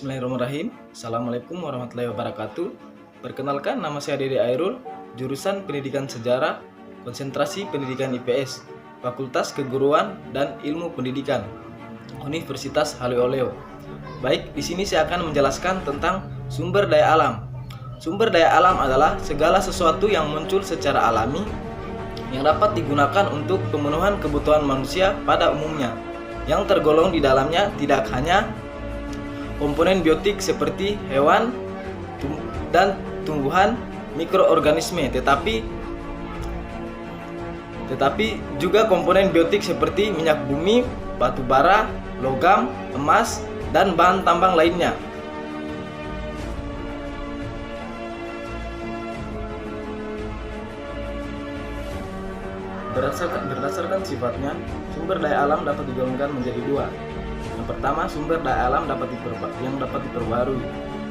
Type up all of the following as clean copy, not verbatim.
Bismillahirrahmanirrahim. Assalamualaikum warahmatullahi wabarakatuh. Perkenalkan, nama saya Dede Airul, jurusan Pendidikan Sejarah, konsentrasi Pendidikan IPS, Fakultas Keguruan dan Ilmu Pendidikan, Universitas Haleo-Oleo. Baik, di sini saya akan menjelaskan tentang sumber daya alam. Sumber daya alam adalah segala sesuatu yang muncul secara alami yang dapat digunakan untuk pemenuhan kebutuhan manusia pada umumnya. Yang tergolong di dalamnya tidak hanya komponen biotik seperti hewan dan tumbuhan, mikroorganisme, tetapi juga komponen biotik seperti minyak bumi, batu bara, logam, emas, dan bahan tambang lainnya. Berdasarkan sifatnya, sumber daya alam dapat digolongkan menjadi dua. Yang pertama, sumber daya alam yang dapat diperbarui.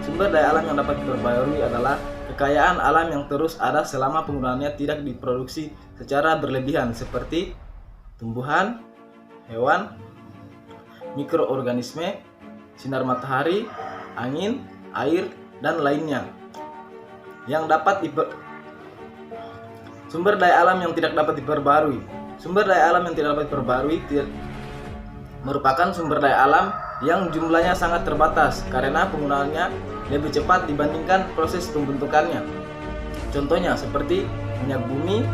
Sumber daya alam yang dapat diperbarui adalah kekayaan alam yang terus ada selama penggunaannya tidak diproduksi secara berlebihan, seperti tumbuhan, hewan, mikroorganisme, sinar matahari, angin, air, dan lainnya. Sumber daya alam yang tidak dapat diperbarui. Sumber daya alam yang tidak dapat diperbarui merupakan sumber daya alam yang jumlahnya sangat terbatas karena penggunaannya lebih cepat dibandingkan proses pembentukannya. Contohnya seperti minyak bumi,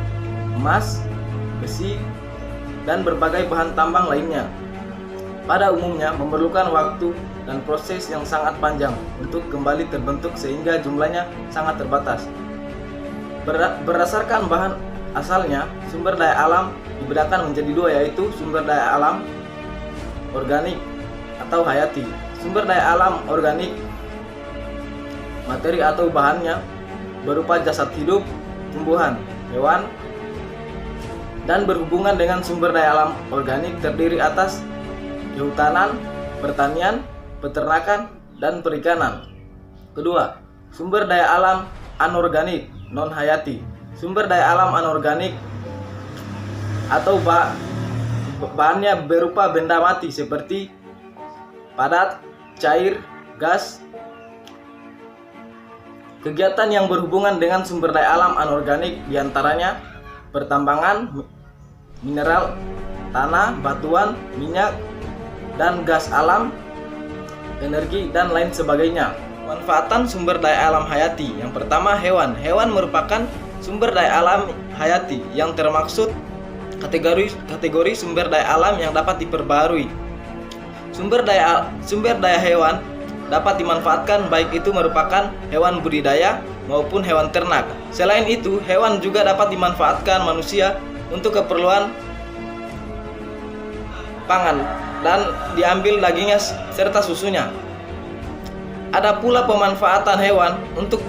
emas, besi, dan berbagai bahan tambang lainnya. Pada umumnya memerlukan waktu dan proses yang sangat panjang untuk kembali terbentuk sehingga jumlahnya sangat terbatas. Berdasarkan bahan asalnya, sumber daya alam dibedakan menjadi dua, yaitu sumber daya alam organik atau hayati. Sumber daya alam organik, materi atau bahannya berupa jasad hidup, tumbuhan, hewan, dan berhubungan dengan sumber daya alam organik terdiri atas kehutanan, pertanian, peternakan, dan perikanan. Kedua, sumber daya alam anorganik, non-hayati. Sumber daya alam anorganik atau bahannya berupa benda mati seperti padat, cair, gas. Kegiatan yang berhubungan dengan sumber daya alam anorganik diantaranya pertambangan, mineral, tanah, batuan, minyak, dan gas alam, energi, dan lain sebagainya. Manfaatan sumber daya alam hayati. Yang pertama, hewan. Hewan merupakan sumber daya alam hayati yang termaksud kategori sumber daya alam yang dapat diperbarui. Sumber daya hewan dapat dimanfaatkan baik itu merupakan hewan budidaya maupun hewan ternak. Selain itu, hewan juga dapat dimanfaatkan manusia untuk keperluan pangan dan diambil dagingnya serta susunya. Ada pula pemanfaatan hewan untuk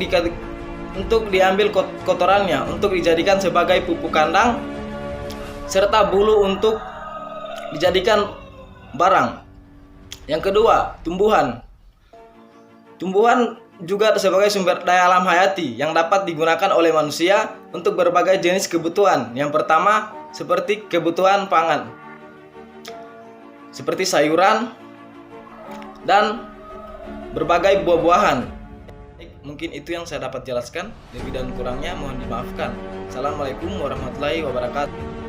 diambil kotorannya untuk dijadikan sebagai pupuk kandang, serta bulu untuk dijadikan barang. Yang kedua, tumbuhan. Tumbuhan juga sebagai sumber daya alam hayati yang dapat digunakan oleh manusia untuk berbagai jenis kebutuhan. Yang pertama, seperti kebutuhan pangan, seperti sayuran dan berbagai buah-buahan. Mungkin itu yang saya dapat jelaskan. Lebih dan kurangnya mohon dimaafkan. Assalamualaikum warahmatullahi wabarakatuh.